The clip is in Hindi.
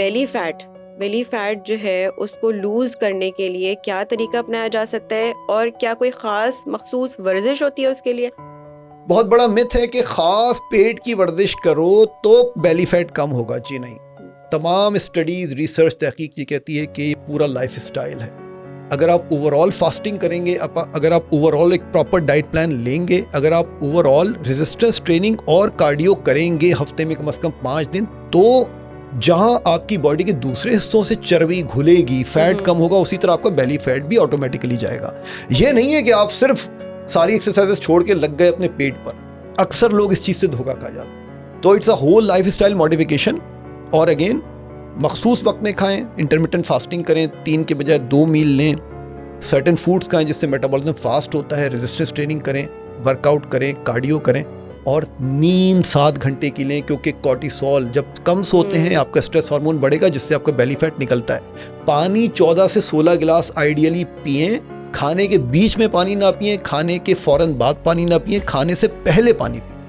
बेली फैट जो है उसको लूज़ करने के लिए क्या तरीका अपनाया जा सकता है, और क्या कोई ख़ास मखसूस वर्जिश होती है उसके लिए? बहुत बड़ा मिथ है कि ख़ास पेट की वर्जिश करो तो बेली फैट कम होगा। जी नहीं, तमाम स्टडीज़, रिसर्च, तहकीक ये कहती है कि ये पूरा लाइफ स्टाइल है। अगर आप ओवरऑल फास्टिंग करेंगे, अगर आप ओवरऑल एक प्रॉपर डाइट प्लान लेंगे, अगर आप ओवरऑल रेजिस्टेंस ट्रेनिंग और कार्डियो करेंगे हफ्ते में कम से कम 5 दिन, तो जहां आपकी बॉडी के दूसरे हिस्सों से चर्बी घुलेगी, फैट कम होगा, उसी तरह आपका बेली फैट भी ऑटोमेटिकली जाएगा। ये नहीं है कि आप सिर्फ सारी एक्सरसाइजेस छोड़ के लग गए अपने पेट पर। अक्सर लोग इस चीज़ से धोखा खा जाते हैं। तो it's a whole life style modification. और अगेन, मखसूस वक्त में खाएं, इंटरमिटेंट फास्टिंग करें, 3 के बजाय 2 मील लें, सर्टेन फूड्स खाएं जिससे मेटाबॉलिज्म फास्ट होता है, रेजिस्टेंस ट्रेनिंग करें, वर्कआउट करें, कार्डियो करें, और नींद 7 घंटे की लें, क्योंकि कॉर्टिसोल जब कम सोते हैं आपका स्ट्रेस हार्मोन बढ़ेगा जिससे आपका बेली फैट निकलता है। पानी 14 से 16 गिलास आइडियली पिएं। खाने के बीच में पानी ना पिएं, खाने के फ़ौरन बाद पानी ना पिएं, खाने से पहले पानी पिएं।